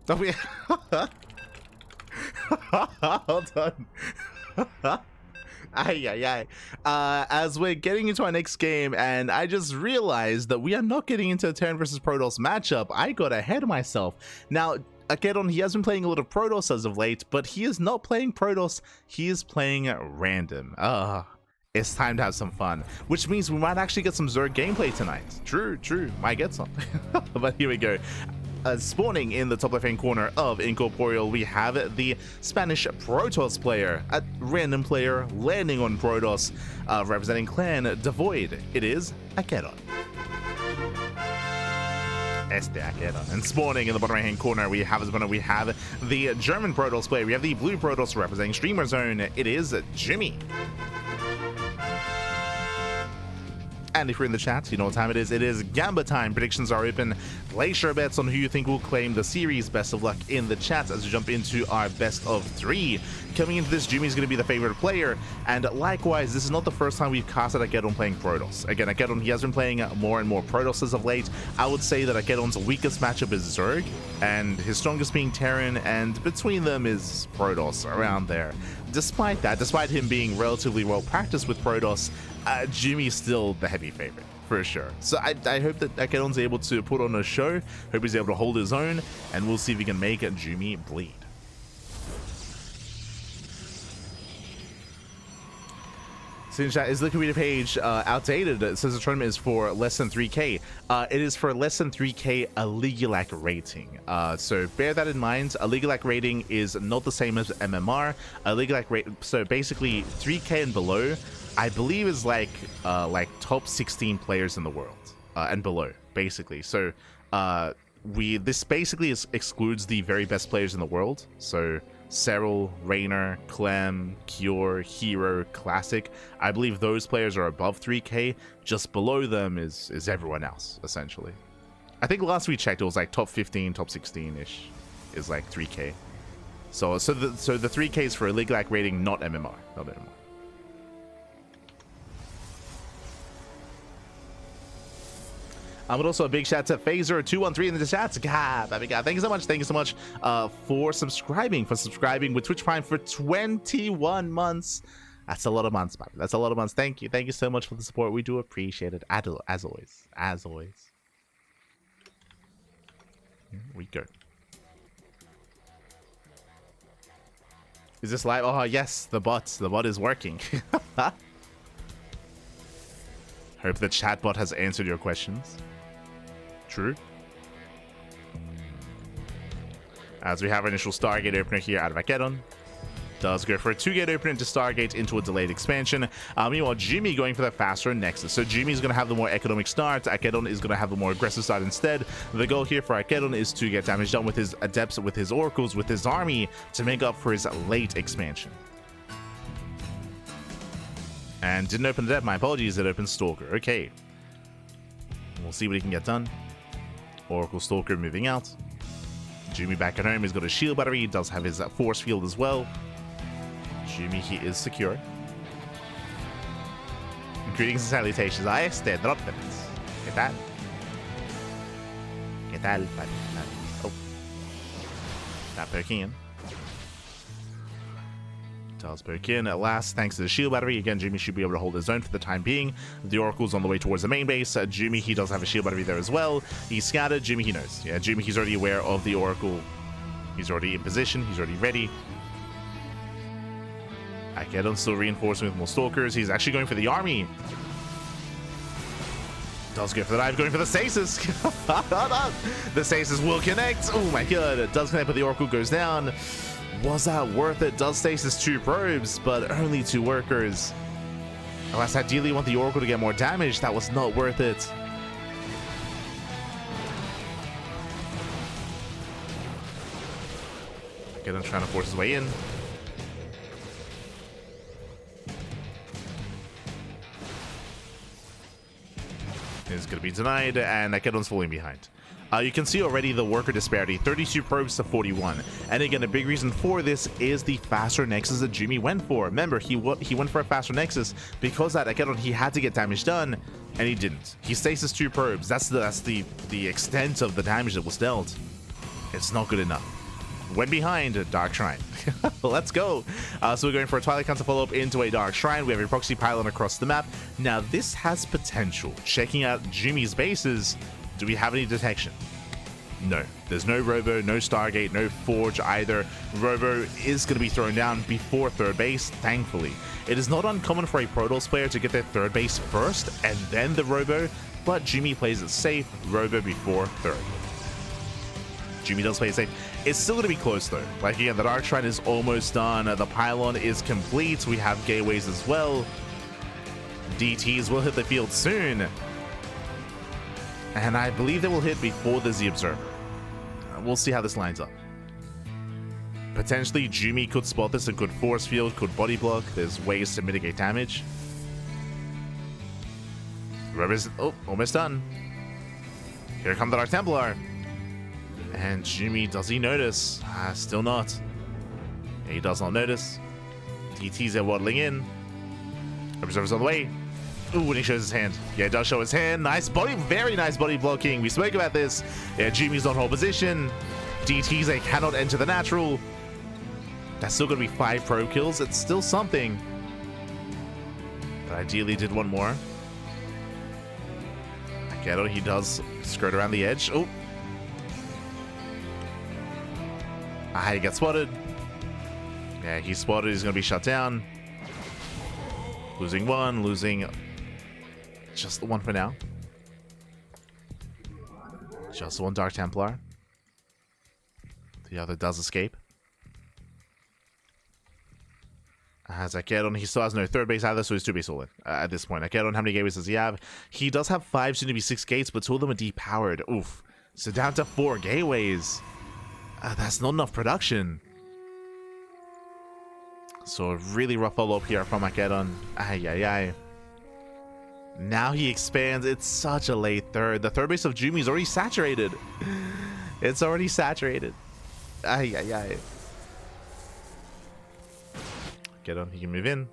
Don't we? Hold on. Ay, ay, ay. As we're getting into our next game, and I just realized that we are not getting into a Terran versus Protoss matchup. I got ahead of myself. Now, AqueroN, he has been playing a lot of Protoss as of late, but he is not playing Protoss. He is playing random. It's time to have some fun, which means we might actually get some Zerg gameplay tonight. True, might get some. But here we go. Spawning in the top left hand corner of Incorporeal, we have the Spanish Protoss player, a random player landing on Protoss, representing clan Devoid. It is AqueroN. AqueroN. And spawning in the bottom right hand corner, we have the German Protoss player. We have the blue Protoss representing Streamer Zone. It is Jumy. And if you're in the chat, you know what time it is. It is Gamba time. Predictions are open. Place your bets on who you think will claim the series. Best of luck in the chat as we jump into our best of 3. Coming into this, Jumy is going to be the favorite player. And likewise, this is not the first time we've casted AqueroN playing Protoss. Again, AqueroN, he has been playing more and more Protoss as of late. I would say that AqueroN's weakest matchup is Zerg, and his strongest being Terran, and between them is Protoss, around there. Despite that, despite him being relatively well practiced with Protoss, Jumy is still the heavy favorite, for sure. So I hope that AqueroN's able to put on a show, hope he's able to hold his own, and we'll see if he can make Jumy bleed. So in chat, is the community page outdated? It says the tournament is for less than 3k. It is for less than 3k a League-like rating. So bear that in mind. A League-like rating is not the same as MMR. A League-like rate, so basically 3k and below, I believe is like top 16 players in the world and below, basically. So this basically excludes the very best players in the world. So Serral, Raynor, Clem, Cure, Hero, Classic. I believe those players are above 3k. Just below them is everyone else, essentially. I think last we checked, it was like top 15, top 16-ish is like 3k. So the 3k is for a League-like rating, not MMR. Not MMR. But also a big shout out to Phaser213 in the chat. God, baby God. Thank you so much for subscribing with Twitch Prime for 21 months. That's a lot of months, baby. That's a lot of months. Thank you so much for the support. We do appreciate it, as always. Here we go. Is this live? Oh yes, the bot is working. Hope the chat bot has answered your questions. True. As we have our initial Stargate opener here out of AqueroN. Does go for a 2-gate opener to Stargate into a delayed expansion. Meanwhile, Jumy going for the faster Nexus. So Jumy is going to have the more economic start. AqueroN is going to have the more aggressive start instead. The goal here for AqueroN is to get damage done with his Adepts, with his Oracles, with his army to make up for his late expansion. And didn't open Adept, my apologies, it opened Stalker. Okay. We'll see what he can get done. Oracle Stalker moving out. Jumy back at home. He's got a shield battery. He does have his force field as well. Jumy, he is secure. Greetings and salutations. A este Droppers. ¿Qué tal? ¿Qué tal? Oh. Not poking in. Does poke in at last, thanks to the shield battery. Again, Jumy should be able to hold his own for the time being. The Oracle's on the way towards the main base. Jumy, he does have a shield battery there as well. He's scattered. Jumy, he knows. Yeah, Jumy, he's already aware of the Oracle. He's already in position. He's already ready. AqueroN still reinforcing with more Stalkers. He's actually going for the army. Does go for the dive, going for the stasis. The stasis will connect. Oh my god, it does connect, but the Oracle goes down. Was that worth it? Does stasis 2 probes, but only 2 workers. Unless ideally you want the Oracle to get more damage, that was not worth it. AqueroN trying to force his way in. Is going to be denied, and AqueroN's falling behind. You can see already the worker disparity, 32 probes to 41. And again, a big reason for this is the faster Nexus that Jumy went for. Remember, he went for a faster Nexus because that AqueroN, he had to get damage done, and he didn't. He stasis 2 probes. That's the extent of the damage that was dealt. It's not good enough. Went behind Dark Shrine. Let's go. So we're going for a Twilight Counter follow-up into a Dark Shrine. We have a proxy pylon across the map. Now, this has potential. Checking out Jumy's bases, do we have any detection? No. There's no Robo, no Stargate, no Forge either. Robo is going to be thrown down before third base, thankfully. It is not uncommon for a Protoss player to get their third base first and then the Robo, but Jumy plays it safe, Robo before third. Jumy does play it safe. It's still going to be close though. Like again, the Dark Shrine is almost done. The pylon is complete. We have gateways as well. DTs will hit the field soon. And I believe they will hit before the Z Observer. We'll see how this lines up. Potentially Jumy could spot this and could force field, could body block. There's ways to mitigate damage. Robo's almost done. Here come the Dark Templar. And Jumy, does he notice? Still not. He does not notice. DTs are waddling in. Observer's on the way. Ooh, when he shows his hand. Yeah, he does show his hand. Nice body, very nice body blocking. We spoke about this. Yeah, Jumy's on hold position. DTs, they cannot enter the natural. That's still going to be 5 probe kills. It's still something. But ideally did one more. Ghetto, he does skirt around the edge. Oh. He gets spotted. Yeah, he's spotted. He's going to be shut down. Losing one, losing just the one for now. Just one Dark Templar. The other does escape. As AqueroN, he still has no third base either, so he's 2-base all in at this point. AqueroN, how many gateways does he have? He does have 5, soon to be 6 gates, but 2 of them are depowered. Oof. So down to 4 gateways. That's not enough production. So a really rough follow-up here from AqueroN. Ay. Now he expands. It's such a late third. The third base of Jumy is already saturated. It's already saturated. Ay. AqueroN, he can move in.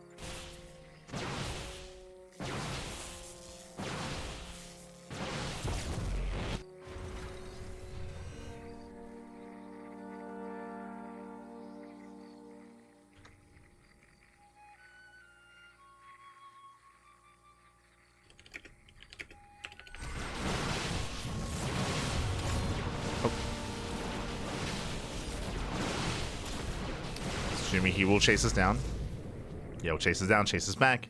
Jumy, he will chase us down. Yeah, we'll chase us down, chase us back.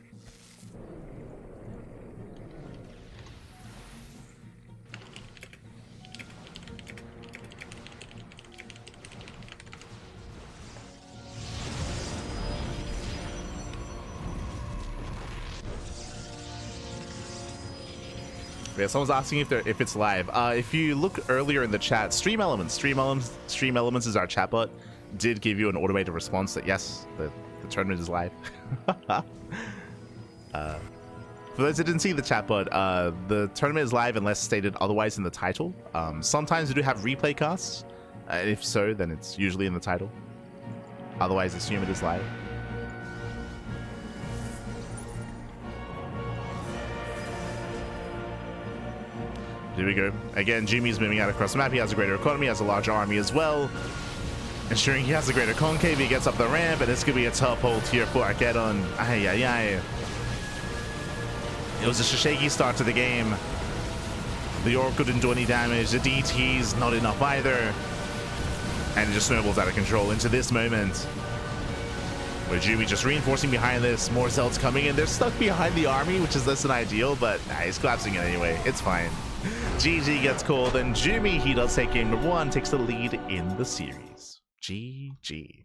Yeah, someone's asking if it's live. If you look earlier in the chat, Stream Elements is our chatbot. Did give you an automated response that yes, the tournament is live. For those that didn't see the chatbot, the tournament is live unless stated otherwise in the title. Sometimes we do have replay casts. If so, then it's usually in the title. Otherwise, assume it is live. Here we go. Again, Jumy's moving out across the map. He has a greater economy, has a large army as well. Ensuring he has a greater concave, he gets up the ramp, and it's going to be a tough hold here for AqueroN. Ay. It was a shaky start to the game. The Oracle didn't do any damage. The DT's not enough either. And it just snowballs out of control into this moment. Where Jumy just reinforcing behind this. More Zelds coming in. They're stuck behind the army, which is less than ideal, but he's collapsing it anyway. It's fine. GG gets called, and Jumy, he does take game number 1, takes the lead in the series. GG.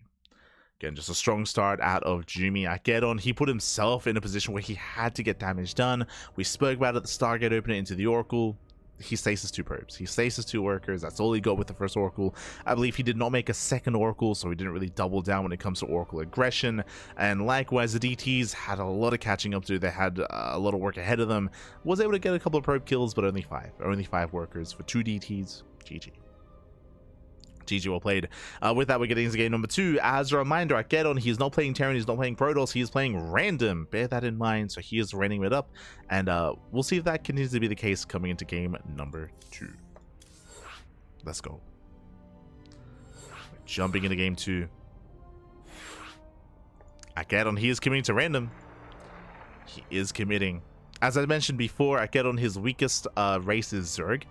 Again, just a strong start out of Jumy. AqueroN, he put himself in a position where he had to get damage done. We spoke about it, the Stargate opener into the Oracle. He stasis 2 probes. He stasis 2 workers. That's all he got with the first Oracle. I believe he did not make a second Oracle, so he didn't really double down when it comes to Oracle aggression. And likewise, the DTs had a lot of catching up to. They had a lot of work ahead of them. Was able to get a couple of probe kills, but only 5. Only 5 workers for 2 DTs. GG. GG, well played. With that, we're getting into game number 2. As a reminder, AqueroN, he's not playing Terran, he's not playing Protoss, he is playing random. Bear that in mind. So he is random it up, and we'll see if that continues to be the case coming into game number 2. Let's go. Jumping into game 2. AqueroN, he is committing to random. He is committing. As I mentioned before, AqueroN, his weakest race is Zerg.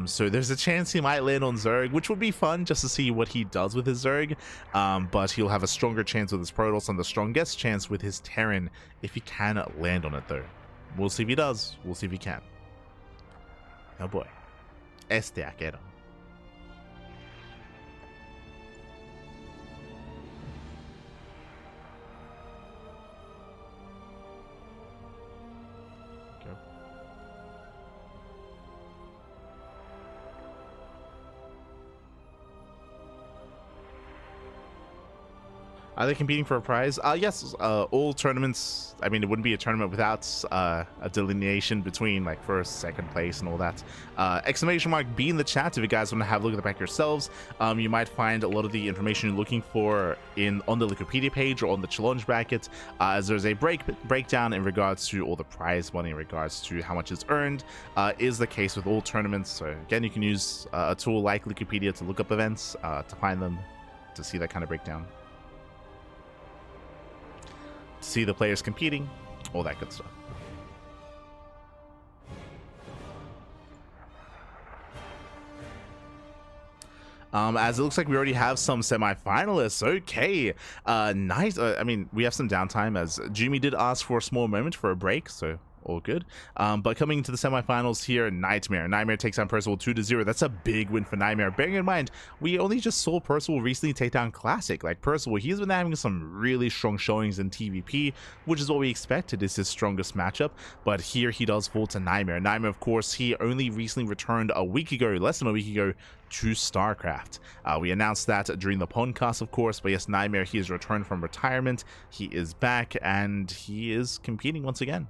So there's a chance he might land on Zerg, which would be fun just to see what he does with his Zerg. But he'll have a stronger chance with his Protoss and the strongest chance with his Terran if he can land on it, though. We'll see if he does. We'll see if he can. Oh boy. Este AqueroN. Are they competing for a prize? Yes, all tournaments. I mean, it wouldn't be a tournament without a delineation between like first, second place and all that. Exclamation mark B in the chat if you guys want to have a look at the back yourselves. You might find a lot of the information you're looking for on the Wikipedia page or on the challenge bracket, as there's a breakdown in regards to all the prize money, in regards to how much is earned. Is the case with all tournaments. So again, you can use a tool like Wikipedia to look up events, to find them, to see that kind of breakdown. See the players competing, all that good stuff. As it looks like we already have some semi-finalists. Okay, nice. I mean, we have some downtime as Jumy did ask for a small moment for a break, so all good. But coming into the semifinals here, Nightmare takes down Percival 2-0. That's a big win for Nightmare. Bearing in mind, we only just saw Percival recently take down Classic. Like, Percival, he's been having some really strong showings in TVP, which is what we expected is his strongest matchup. But here he does fall to Nightmare. Nightmare, of course, he only recently returned a week ago, less than a week ago, to StarCraft. We announced that during the podcast, of course, but yes, Nightmare, he has returned from retirement. He is back, and he is competing once again.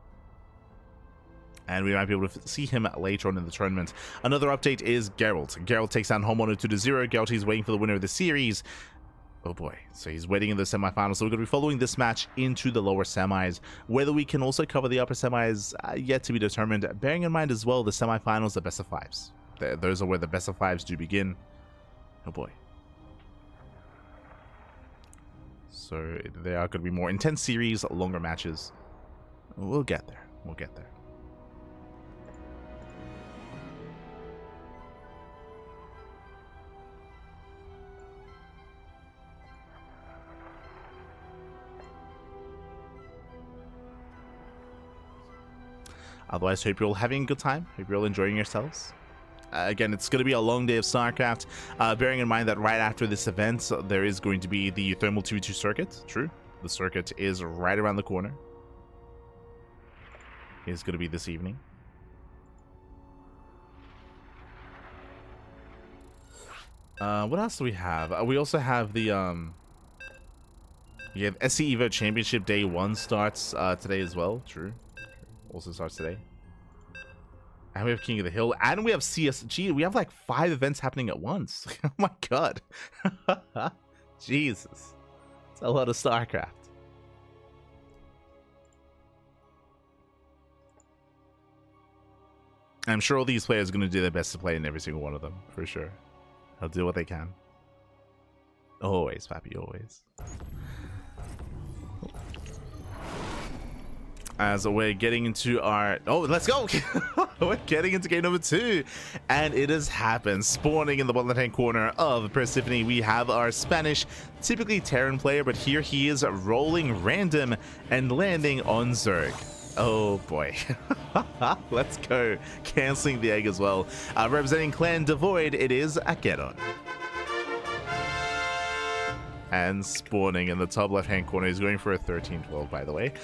And we might be able to see him later on in the tournament. Another update is Geralt. Geralt takes down Homeowner 2-0. Geralt is waiting for the winner of the series. Oh boy, so he's waiting in the semifinals. So we're going to be following this match into the lower semis. Whether we can also cover the upper semis, yet to be determined. Bearing in mind as well, the semifinals are best of fives. Those are where the best of fives do begin. Oh boy. So they are going to be more intense series, longer matches. We'll get there. We'll get there. Otherwise, hope you're all having a good time. Hope you're all enjoying yourselves. Again, it's going to be a long day of StarCraft. Bearing in mind that right after this event, there is going to be the Thermal 2v2 circuit. True. The circuit is right around the corner. It's going to be this evening. What else do we have? We also have the we have SC Evo Championship Day 1 starts today as well. True. Also starts today. And we have King of the Hill, and we have CSG. We have like 5 events happening at once. Oh my god. Jesus. It's a lot of StarCraft. I'm sure all these players are going to do their best to play in every single one of them, for sure. They'll do what they can. Always, Pappy, always. As we're getting into our... Oh, let's go! We're getting into game number 2. And it has happened. Spawning in the bottom left-hand corner of Persephone, we have our Spanish, typically Terran player, but here he is rolling random and landing on Zerg. Oh boy. Let's go. Canceling the egg as well. Representing Clan Devoid, it is AqueroN. And spawning in the top left-hand corner. He's going for a 13-12, by the way.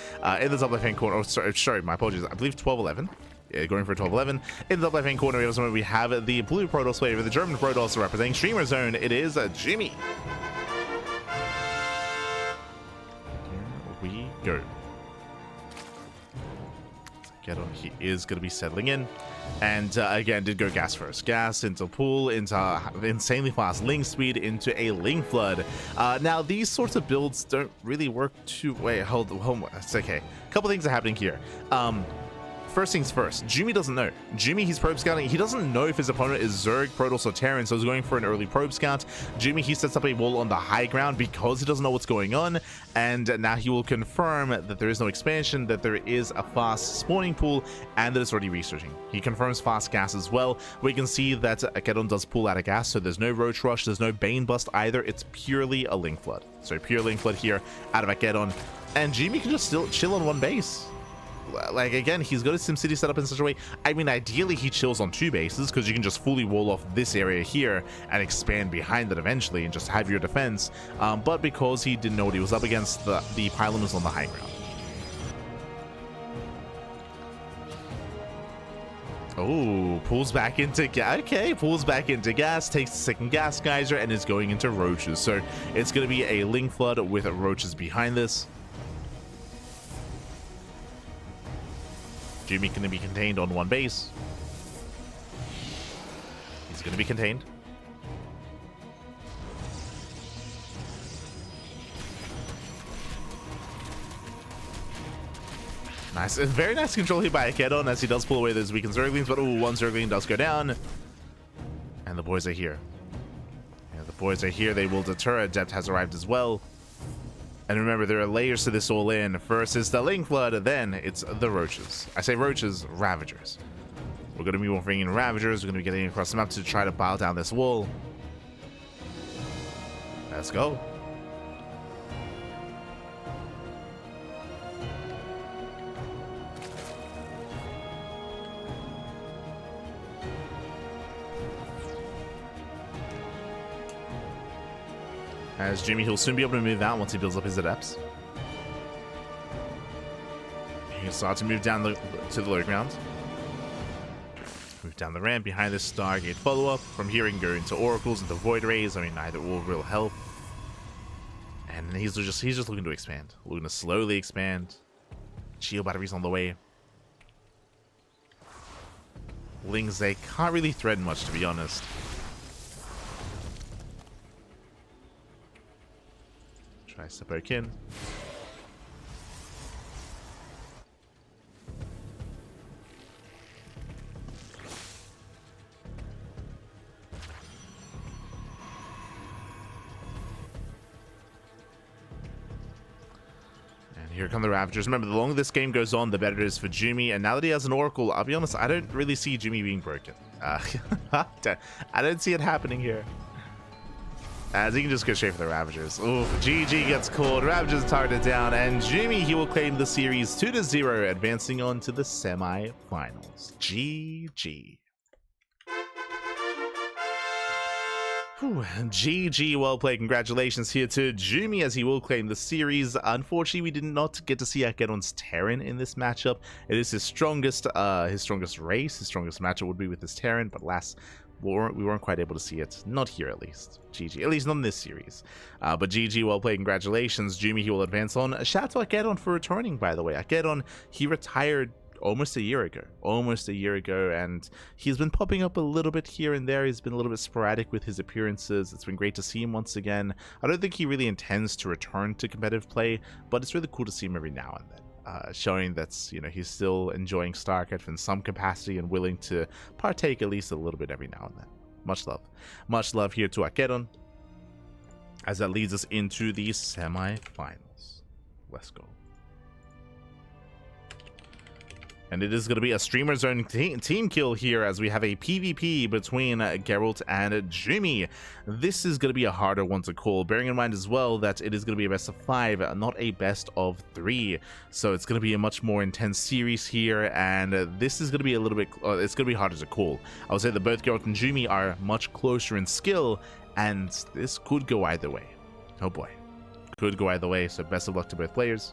In the top left-hand corner... Oh, sorry, my apologies. I believe 12-11. Yeah, going for a 12-11. In the top left-hand corner, we have the blue Protoss player, the German Protoss representing Streamer Zone. It is Jumy. Here we go. AqueroN, he is going to be settling in. And again, did go gas first. Gas into pool, into insanely fast Ling speed, into a Ling flood. Now, these sorts of builds don't really work too... Wait, hold on. It's okay. A couple things are happening here. first things first, Jumy doesn't know. Jumy, he's probe scouting. He doesn't know if his opponent is Zerg, Protoss, or Terran, so he's going for an early probe scout. Jumy, he sets up a wall on the high ground because he doesn't know what's going on, and now he will confirm that there is no expansion, that there is a fast spawning pool, and that it's already researching. He confirms fast gas as well. We can see that AqueroN does pull out of gas, so there's no Roach Rush, there's no Bane Bust either. It's purely a Link Flood. So pure Link Flood here out of AqueroN, and Jumy can just still chill on one base. Like, again, he's got his SimCity set up in such a way. I mean, ideally he chills on 2 bases because you can just fully wall off this area here and expand behind it eventually and just have your defense. But because he didn't know what he was up against, the pylon was on the high ground. Oh, pulls back into gas. Okay, pulls back into gas, takes the second gas geyser, and is going into roaches. So it's going to be a Link Flood with roaches behind this. Jumy going to be contained on 1 base. He's going to be contained. Nice. Very nice control here by AqueroN as he does pull away those weakened Zerglings, but ooh, 1 Zergling does go down. And the boys are here. Yeah, the boys are here. They will deter. Adept has arrived as well. And remember, there are layers to this all in. First is the Link Flood, then it's the Roaches. I say Roaches, Ravagers. We're going to be moving in Ravagers. We're going to be getting across the map to try to pile down this wall. Let's go. As Jumy, he'll soon be able to move out once he builds up his adepts. He'll start to move down to the low ground. Move down the ramp behind this Stargate follow-up. From here, he can go into Oracles, into Void Rays. I mean, either or will help. And he's just looking to expand. Looking to slowly expand. Shield batteries on the way. Lings, they can't really threaten much, to be honest. Tries to poke in. And here come the Ravagers. Remember, the longer this game goes on, the better it is for Jumy. And now that he has an Oracle, I'll be honest, I don't really see Jumy being broken. I don't see it happening here. As he can just go straight for the Ravagers. Ooh, GG gets called. Ravagers targeted down, and Jumy, he will claim the series 2-0, advancing on to the semi-finals. GG. Whew, GG, well played. Congratulations here to Jumy as he will claim the series. Unfortunately, we did not get to see AqueroN's Terran in this matchup. It is his strongest race. His strongest matchup would be with his Terran, but alas, we weren't quite able to see it. Not here, at least. GG. At least not in this series. But GG, well played. Congratulations. Jumy, he will advance on. Shout out to AqueroN for returning, by the way. AqueroN, he retired almost a year ago. And he's been popping up a little bit here and there. He's been a little bit sporadic with his appearances. It's been great to see him once again. I don't think he really intends to return to competitive play, but it's really cool to see him every now and then. Showing that, you know, he's still enjoying StarCraft in some capacity and willing to partake at least a little bit every now and then. Much love here to AqueroN, as that leads us into the semi-finals. Let's go. And it is going to be a Streamer Zone team kill here, as we have a PvP between Geralt and Jumy. This is going to be a harder one to call, bearing in mind as well that it is going to be a best of 5, not a best of 3. So it's going to be a much more intense series here, and this is going to be a little bit, it's going to be harder to call. I would say that both Geralt and Jumy are much closer in skill, and this could go either way. Oh boy. Could go either way, so best of luck to both players.